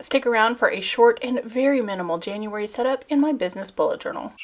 Stick around for a short and very minimal January setup in my business bullet journal.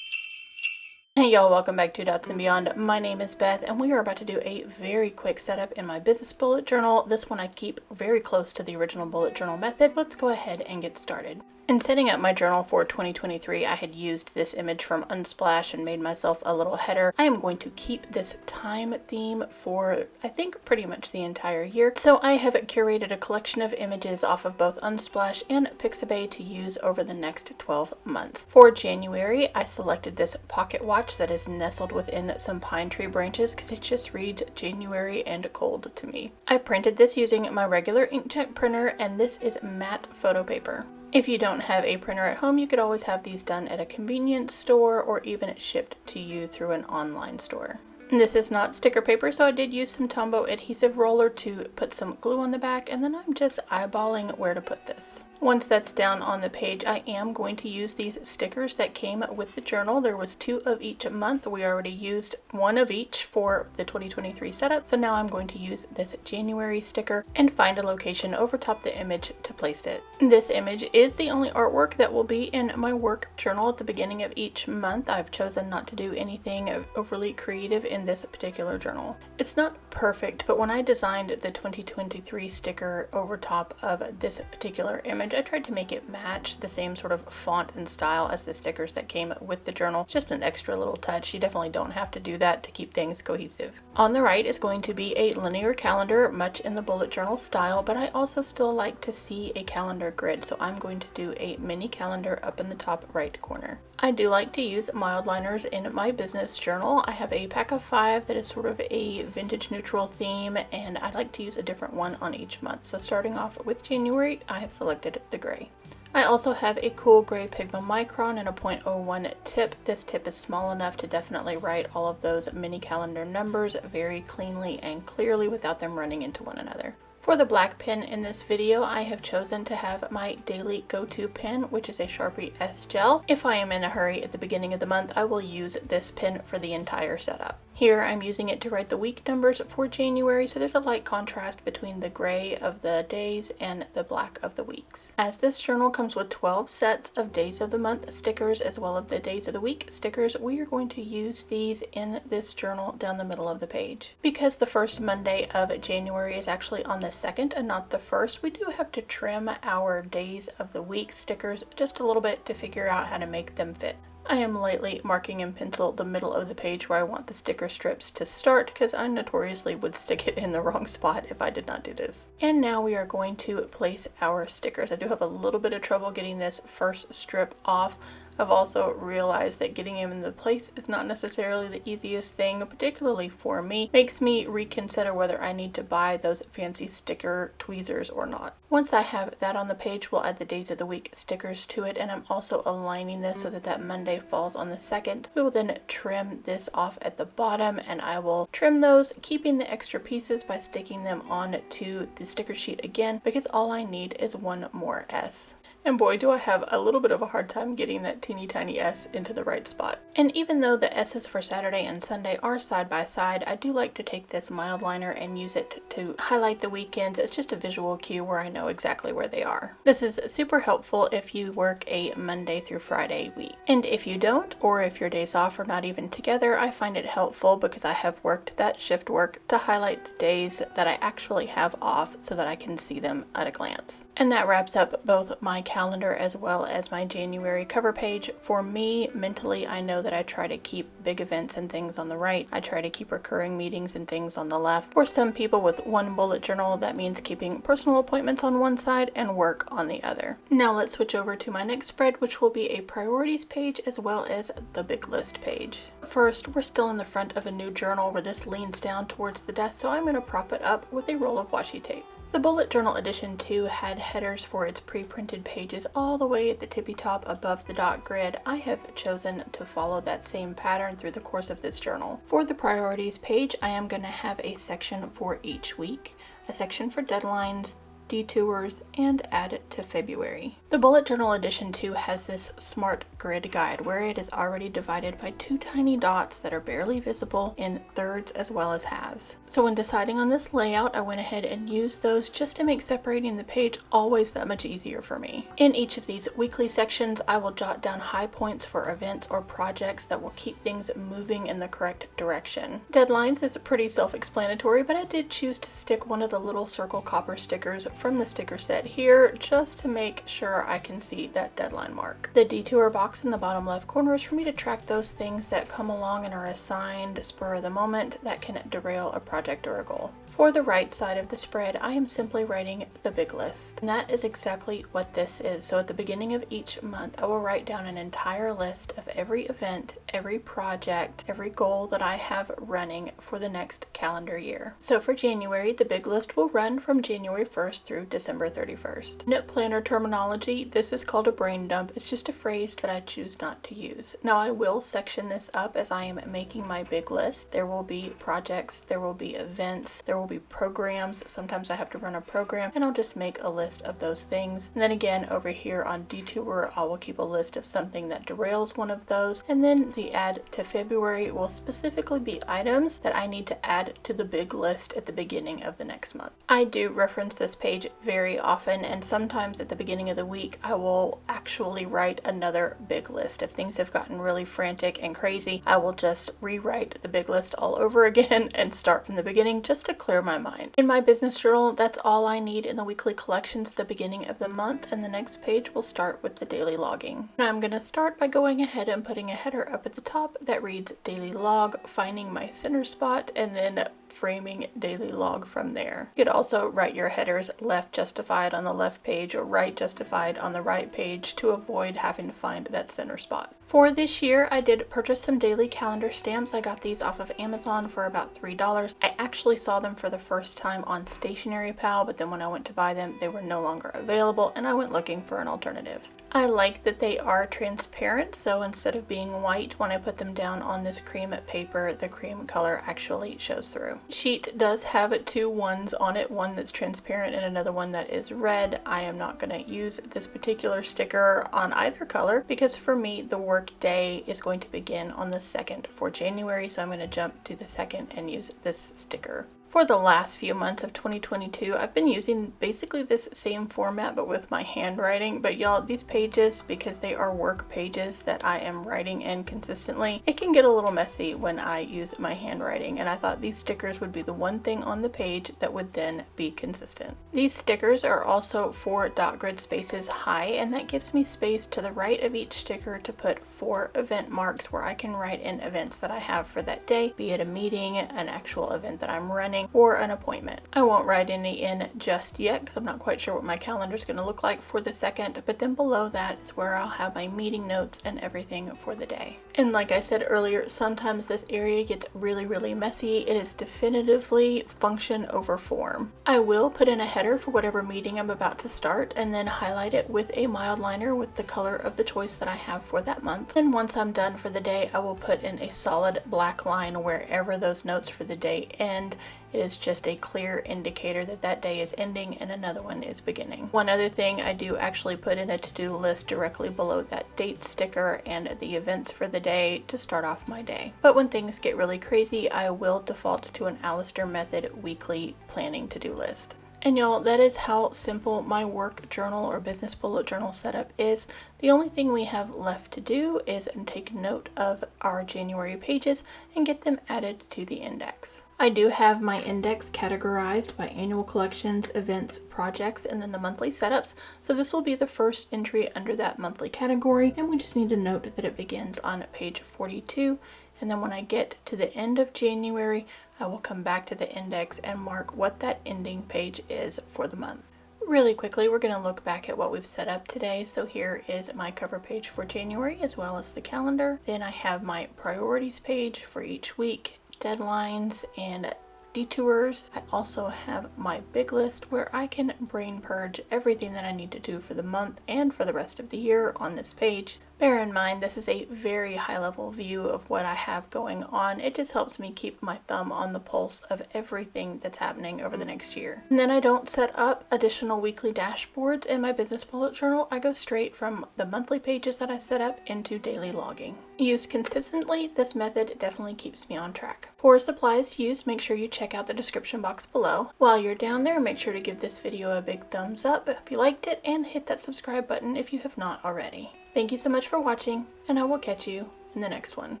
Hey y'all, welcome back to Dots and Beyond. My name is Beth and we are about to do a very quick setup in my business bullet journal. This one I keep very close to the original bullet journal method. Let's go ahead and get started. In setting up my journal for 2023, I had used this image from Unsplash and made myself a little header. I am going to keep this time theme for, I think, pretty much the entire year. So I have curated a collection of images off of both Unsplash and Pixabay to use over the next 12 months. For January, I selected this pocket watch that is nestled within some pine tree branches because it just reads January and cold to me. I printed this using my regular inkjet printer, and this is matte photo paper. If you don't have a printer at home, you could always have these done at a convenience store or even shipped to you through an online store. This is not sticker paper, so I did use some Tombow adhesive roller to put some glue on the back, and then I'm just eyeballing where to put this. Once that's down on the page, I am going to use these stickers that came with the journal. There was 2 of each month. We already used 1 of each for the 2023 setup, so now I'm going to use this January sticker and find a location over top the image to place it. This image is the only artwork that will be in my work journal at the beginning of each month. I've chosen not to do anything overly creative in this particular journal. It's not perfect, but when I designed the 2023 sticker over top of this particular image, I tried to make it match the same sort of font and style as the stickers that came with the journal. Just an extra little touch. You definitely don't have to do that to keep things cohesive. On the right is going to be a linear calendar, much in the bullet journal style, but I also still like to see a calendar grid, so I'm going to do a mini calendar up in the top right corner. I do like to use mild liners in my business journal. I have a pack of 5 that is sort of a vintage neutral theme, and I like to use a different one on each month. So starting off with January, I have selected the gray. I also have a cool gray Pigma Micron and a 0.01 tip. This tip is small enough to definitely write all of those mini calendar numbers very cleanly and clearly without them running into one another. For the black pen in this video, I have chosen to have my daily go-to pen, which is a Sharpie S Gel. If I am in a hurry at the beginning of the month, I will use this pen for the entire setup. Here I'm using it to write the week numbers for January, so there's a light contrast between the gray of the days and the black of the weeks. As this journal comes with 12 sets of days of the month stickers as well as the days of the week stickers, we are going to use these in this journal down the middle of the page. Because the first Monday of January is actually on the 2nd and not the 1st, we do have to trim our days of the week stickers just a little bit to figure out how to make them fit. I am lightly marking in pencil the middle of the page where I want the sticker strips to start because I notoriously would stick it in the wrong spot if I did not do this. And now we are going to place our stickers. I do have a little bit of trouble getting this first strip off. I've also realized that getting them into place is not necessarily the easiest thing, particularly for me. Makes me reconsider whether I need to buy those fancy sticker tweezers or not. Once I have that on the page, we'll add the days of the week stickers to it, and I'm also aligning this so that that Monday falls on the 2nd. We will then trim this off at the bottom, and I will trim those, keeping the extra pieces by sticking them on to the sticker sheet again, because all I need is one more S. And boy, do I have a little bit of a hard time getting that teeny tiny S into the right spot. And even though the S's for Saturday and Sunday are side by side, I do like to take this mild liner and use it to highlight the weekends. It's just a visual cue where I know exactly where they are. This is super helpful if you work a Monday through Friday week. And if you don't, or if your days off are not even together, I find it helpful because I have worked that shift work to highlight the days that I actually have off so that I can see them at a glance. And that wraps up both my calendar as well as my January cover page. For me, mentally, I know that I try to keep big events and things on the right. I try to keep recurring meetings and things on the left. For some people with one bullet journal, that means keeping personal appointments on one side and work on the other. Now let's switch over to my next spread, which will be a priorities page as well as the big list page. First, we're still in the front of a new journal where this leans down towards the desk, so I'm going to prop it up with a roll of washi tape. The Bullet Journal Edition 2 had headers for its pre-printed pages all the way at the tippy top above the dot grid. I have chosen to follow that same pattern through the course of this journal. For the priorities page, I am going to have a section for each week, a section for deadlines, detours, and add to February. The bullet journal edition 2 has this smart grid guide where it is already divided by 2 tiny dots that are barely visible in thirds as well as halves. So when deciding on this layout, I went ahead and used those just to make separating the page always that much easier for me. In each of these weekly sections, I will jot down high points for events or projects that will keep things moving in the correct direction. Deadlines is pretty self-explanatory, but I did choose to stick one of the little circle copper stickers from the sticker set here just to make sure I can see that deadline mark. The detour box in the bottom left corner is for me to track those things that come along and are assigned spur of the moment that can derail a project or a goal. For the right side of the spread, I am simply writing the big list. And that is exactly what this is. So at the beginning of each month, I will write down an entire list of every event, every project, every goal that I have running for the next calendar year. So for January, the big list will run from January 1st through December 31st. In planner terminology, this is called a brain dump. It's just a phrase that I choose not to use. Now I will section this up as I am making my big list. There will be projects, there will be events, there will be programs. Sometimes I have to run a program and I'll just make a list of those things. And then again over here on detour, I will keep a list of something that derails one of those. And then the add to February will specifically be items that I need to add to the big list at the beginning of the next month. I do reference this page very often, and sometimes at the beginning of the week I will actually write another big list. If things have gotten really frantic and crazy, I will just rewrite the big list all over again and start from the beginning just to clear my mind. In my business journal, that's all I need in the weekly collections at the beginning of the month, and the next page will start with the daily logging. Now I'm going to start by going ahead and putting a header up at the top that reads daily log, finding my center spot, and then framing daily log from there. You could also write your headers left justified on the left page or right justified on the right page to avoid having to find that center spot. For this year, I did purchase some daily calendar stamps. I got these off of Amazon for about $3. I actually saw them for the first time on Stationery Pal, but then when I went to buy them, they were no longer available and I went looking for an alternative. I like that they are transparent, so instead of being white, when I put them down on this cream paper, the cream color actually shows through. Sheet does have 2 ones on it, one that's transparent and another one that is red. I am not going to use this particular sticker on either color because for me the work day is going to begin on the 2nd for January, so I'm going to jump to the 2nd and use this sticker. For the last few months of 2022, I've been using basically this same format but with my handwriting. But y'all, these pages, because they are work pages that I am writing in consistently, it can get a little messy when I use my handwriting, and I thought these stickers would be the one thing on the page that would then be consistent. These stickers are also 4 dot grid spaces high, and that gives me space to the right of each sticker to put 4 event marks where I can write in events that I have for that day, be it a meeting, an actual event that I'm running, or an appointment. I won't write any in just yet because I'm not quite sure what my calendar is going to look like for the 2nd, but then below that is where I'll have my meeting notes and everything for the day. And like I said earlier, sometimes this area gets really messy. It is definitively function over form. I will put in a header for whatever meeting I'm about to start and then highlight it with a mild liner with the color of the choice that I have for that month. And once I'm done for the day, I will put in a solid black line wherever those notes for the day end. It is just a clear indicator that that day is ending and another one is beginning. One other thing, I do actually put in a to-do list directly below that date sticker and the events for the day to start off my day. But when things get really crazy, I will default to an Alistair Method weekly planning to-do list. And y'all, that is how simple my work journal or business bullet journal setup is. The only thing we have left to do is take note of our January pages and get them added to the index. I do have my index categorized by annual collections, events, projects, and then the monthly setups. So this will be the first entry under that monthly category, and we just need to note that it begins on page 42. And then when I get to the end of January, I will come back to the index and mark what that ending page is for the month. Really quickly, we're going to look back at what we've set up today. So here is my cover page for January as well as the calendar. Then I have my priorities page for each week, deadlines, and detours. I also have my big list where I can brain purge everything that I need to do for the month and for the rest of the year on this page. Bear in mind, this is a very high level view of what I have going on. It just helps me keep my thumb on the pulse of everything that's happening over the next year. And then I don't set up additional weekly dashboards in my business bullet journal. I go straight from the monthly pages that I set up into daily logging. Used consistently, this method definitely keeps me on track. For supplies used, make sure you check out the description box below. While you're down there, make sure to give this video a big thumbs up if you liked it, and hit that subscribe button if you have not already. Thank you so much for watching, and I will catch you in the next one.